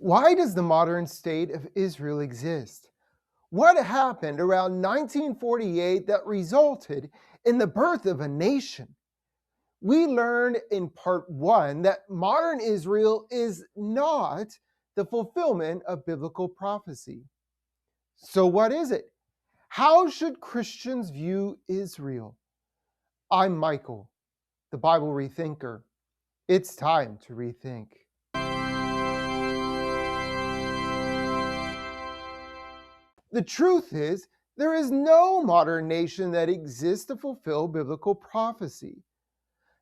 Why does the modern state of Israel exist? What happened around 1948 that resulted in the birth of a nation? We learned in part one that modern Israel is not the fulfillment of biblical prophecy. So, what is it? How should Christians view Israel? I'm Michael, the Bible rethinker. It's time to rethink. The truth is, there is no modern nation that exists to fulfill biblical prophecy.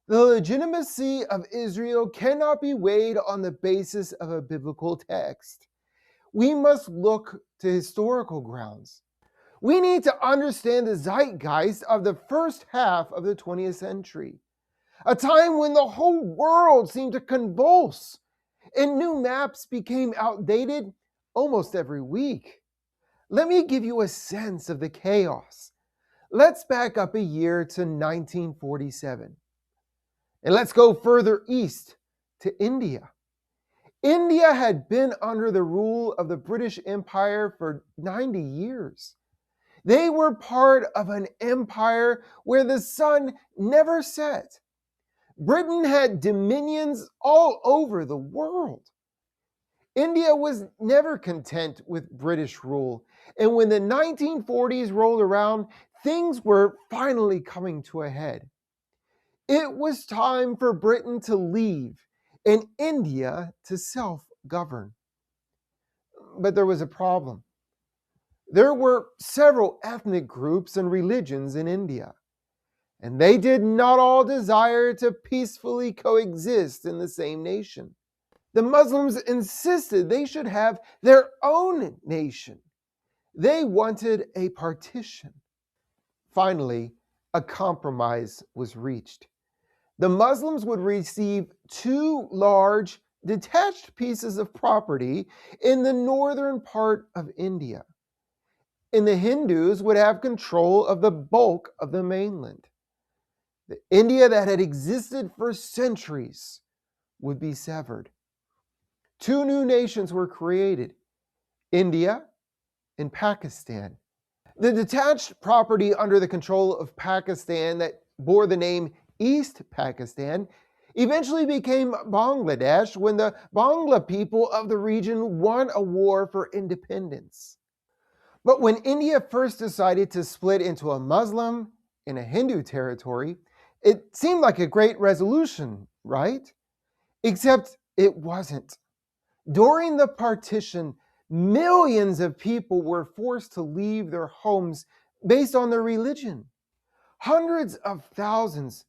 The legitimacy of Israel cannot be weighed on the basis of a biblical text. We must look to historical grounds. We need to understand the zeitgeist of the first half of the 20th century, a time when the whole world seemed to convulse and new maps became outdated almost every week. Let me give you a sense of the chaos. Let's back up a year to 1947. And let's go further east to India. India had been under the rule of the British Empire for 90 years. They were part of an empire where the sun never set. Britain had dominions all over the world. India was never content with British rule, and when the 1940s rolled around, things were finally coming to a head. It was time for Britain to leave and India to self-govern. But there was a problem. There were several ethnic groups and religions in India, and they did not all desire to peacefully coexist in the same nation. The Muslims insisted they should have their own nation. They wanted a partition. Finally, a compromise was reached. The Muslims would receive two large, detached pieces of property in the northern part of India, and the Hindus would have control of the bulk of the mainland. The India that had existed for centuries would be severed. Two new nations were created, India and Pakistan. The detached property under the control of Pakistan that bore the name East Pakistan eventually became Bangladesh when the Bangla people of the region won a war for independence. But when India first decided to split into a Muslim and a Hindu territory, it seemed like a great resolution, right? Except it wasn't. During the partition, millions of people were forced to leave their homes based on their religion. Hundreds of thousands,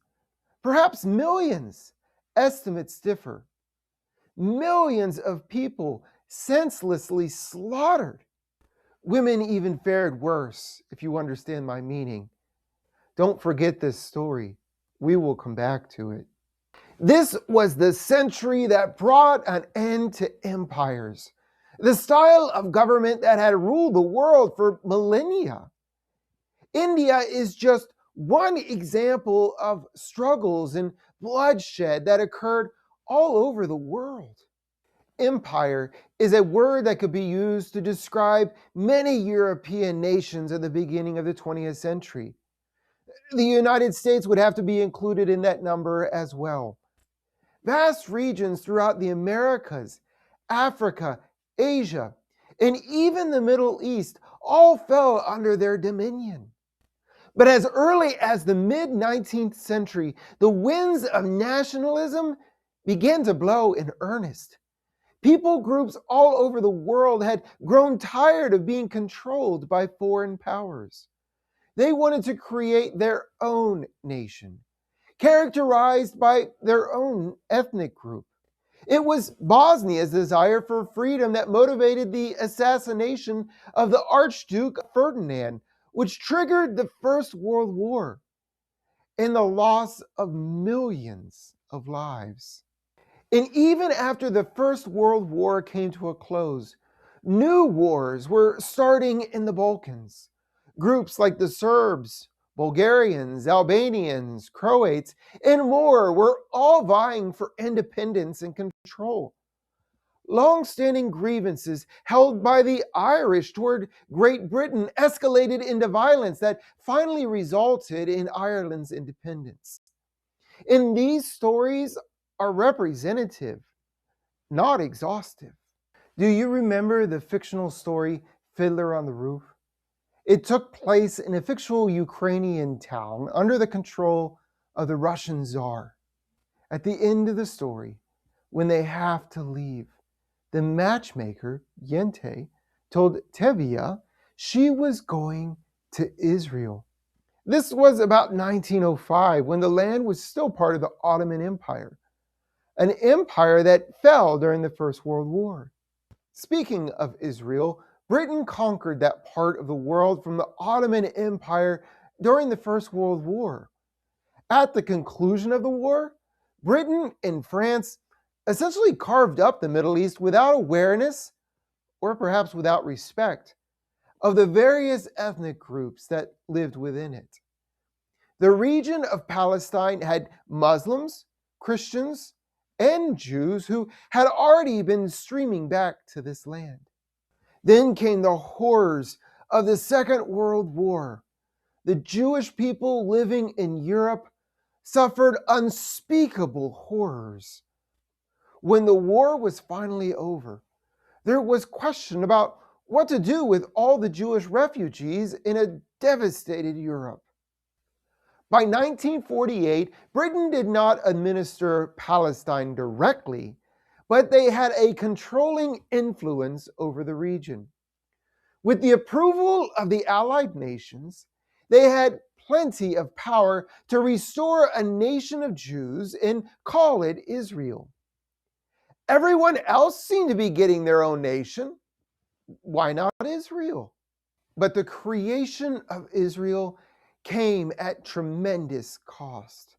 perhaps millions, estimates differ. Millions of people senselessly slaughtered. Women even fared worse, if you understand my meaning. Don't forget this story. We will come back to it. This was the century that brought an end to empires, the style of government that had ruled the world for millennia. India is just one example of struggles and bloodshed that occurred all over the world. Empire is a word that could be used to describe many European nations at the beginning of the 20th century. The United States would have to be included in that number as well. Vast regions throughout the Americas, Africa, Asia, and even the Middle East all fell under their dominion. But as early as the mid-19th century, the winds of nationalism began to blow in earnest. People groups all over the world had grown tired of being controlled by foreign powers. They wanted to create their own nation, characterized by their own ethnic group. It was Bosnia's desire for freedom that motivated the assassination of the Archduke Ferdinand, which triggered the First World War and the loss of millions of lives. And even after the First World War came to a close, new wars were starting in the Balkans. Groups like the Serbs, Bulgarians, Albanians, Croats, and more were all vying for independence and control. long-standing grievances held by the Irish toward Great Britain escalated into violence that finally resulted in Ireland's independence. And these stories are representative, not exhaustive. Do you remember the fictional story Fiddler on the Roof? It took place in a fictional Ukrainian town under the control of the Russian Tsar. At the end of the story, when they have to leave, the matchmaker, Yente, told Tevye she was going to Israel. This was about 1905, when the land was still part of the Ottoman Empire, an empire that fell during the First World War. Speaking of Israel, Britain conquered that part of the world from the Ottoman Empire during the First World War. At the conclusion of the war, Britain and France essentially carved up the Middle East without awareness, or perhaps without respect, of the various ethnic groups that lived within it. The region of Palestine had Muslims, Christians, and Jews who had already been streaming back to this land. Then came the horrors of the Second World War. The Jewish people living in Europe suffered unspeakable horrors. When the war was finally over, there was question about what to do with all the Jewish refugees in a devastated Europe. By 1948, Britain did not administer Palestine directly, but they had a controlling influence over the region. With the approval of the Allied nations, they had plenty of power to restore a nation of Jews and call it Israel. Everyone else seemed to be getting their own nation. Why not Israel? But the creation of Israel came at tremendous cost.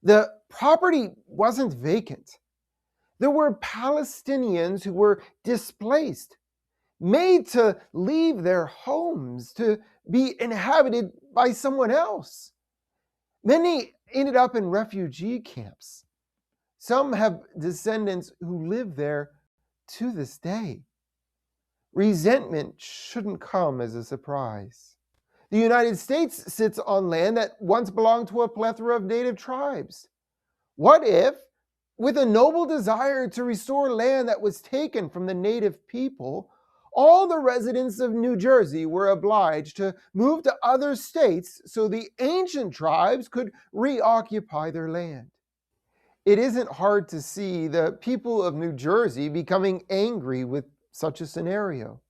The property wasn't vacant. There were Palestinians who were displaced, made to leave their homes to be inhabited by someone else. Many ended up in refugee camps. Some have descendants who live there to this day. Resentment shouldn't come as a surprise. The United States sits on land that once belonged to a plethora of native tribes. What if, with a noble desire to restore land that was taken from the native people, all the residents of New Jersey were obliged to move to other states so the ancient tribes could reoccupy their land? It isn't hard to see the people of New Jersey becoming angry with such a scenario.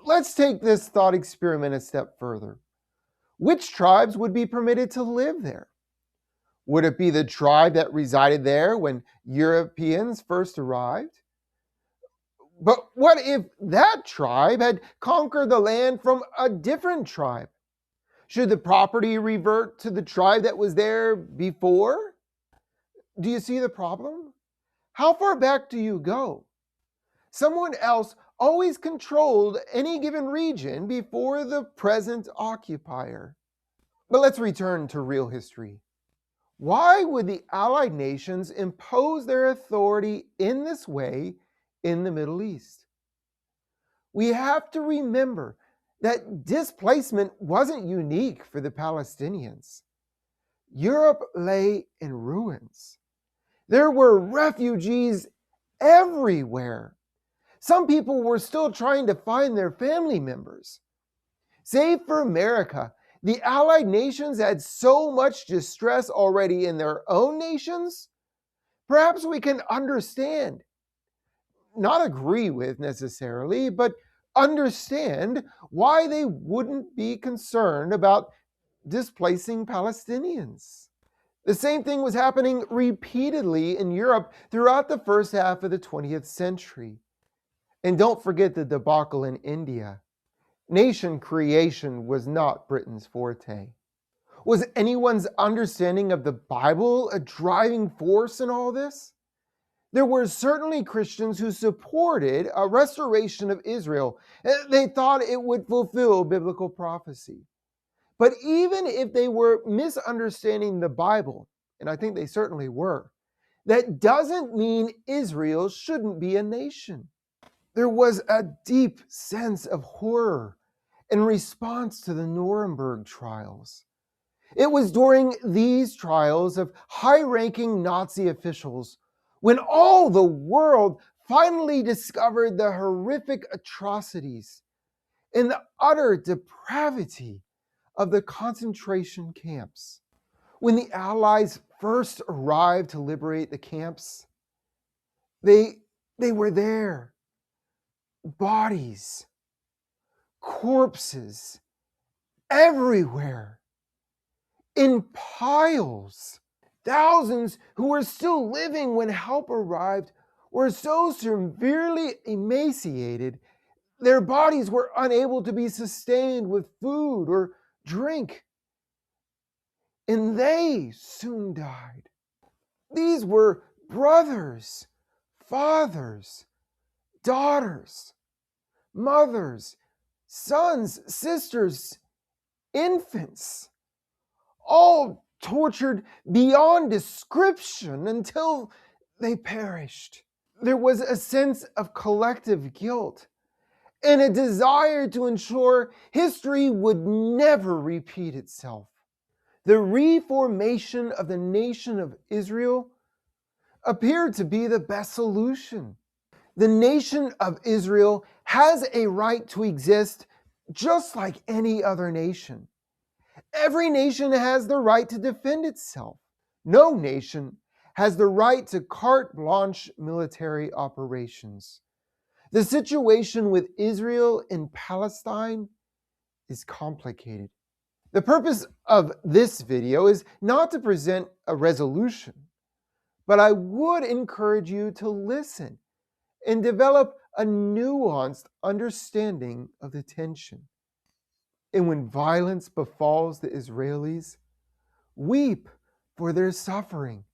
Let's take this thought experiment a step further. Which tribes would be permitted to live there? Would it be the tribe that resided there when Europeans first arrived? But what if that tribe had conquered the land from a different tribe? Should the property revert to the tribe that was there before? Do you see the problem? How far back do you go? Someone else always controlled any given region before the present occupier. But let's return to real history. Why would the Allied nations impose their authority in this way in the Middle East? We have to remember that displacement wasn't unique for the Palestinians. Europe lay in ruins. There were refugees everywhere. Some people were still trying to find their family members. Save for America, the Allied nations had so much distress already in their own nations. Perhaps we can understand, not agree with necessarily, but understand why they wouldn't be concerned about displacing Palestinians. The same thing was happening repeatedly in Europe throughout the first half of the 20th century. And don't forget the debacle in India. Nation creation was not Britain's forte. Was anyone's understanding of the Bible a driving force in all this? There were certainly Christians who supported a restoration of Israel. They thought it would fulfill biblical prophecy. But even if they were misunderstanding the Bible, and I think they certainly were, that doesn't mean Israel shouldn't be a nation. There was a deep sense of horror in response to the Nuremberg trials. It was during these trials of high-ranking Nazi officials when all the world finally discovered the horrific atrocities and the utter depravity of the concentration camps. When the Allies first arrived to liberate the camps, they were there. Bodies, corpses, everywhere, in piles. Thousands who were still living when help arrived were so severely emaciated, their bodies were unable to be sustained with food or drink, and they soon died. These were brothers, fathers, daughters, mothers, sons, sisters, infants, all tortured beyond description until they perished. There was a sense of collective guilt and a desire to ensure history would never repeat itself. The reformation of the nation of Israel appeared to be the best solution. The nation of Israel has a right to exist just like any other nation. Every nation has the right to defend itself. No nation has the right to carte blanche military operations. The situation with Israel and Palestine is complicated. The purpose of this video is not to present a resolution, but I would encourage you to listen and develop a nuanced understanding of the tension. And when violence befalls the Israelis, weep for their suffering.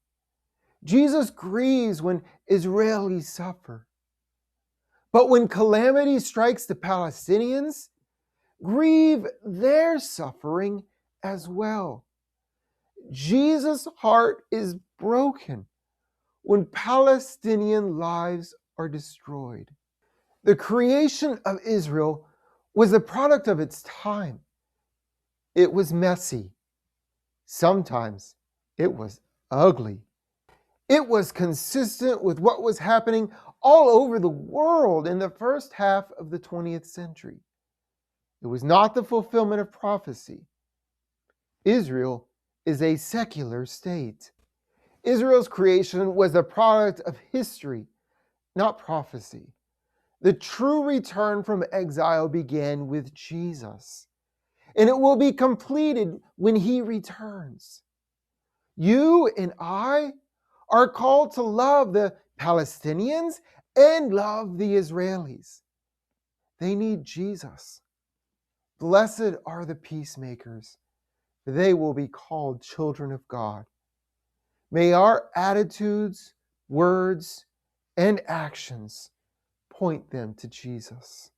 Jesus grieves when Israelis suffer. But when calamity strikes the Palestinians, grieve their suffering as well. Jesus' heart is broken when Palestinian lives are destroyed. The creation of Israel was the product of its time. It was messy. Sometimes it was ugly. It was consistent with what was happening all over the world in the first half of the 20th century. It was not the fulfillment of prophecy. Israel is a secular state. Israel's creation was a product of history, not prophecy. The true return from exile began with Jesus, and it will be completed when he returns. You and I are called to love the Palestinians and love the Israelis. They need Jesus. Blessed are the peacemakers, for they will be called children of God. May our attitudes, words, and actions point them to Jesus.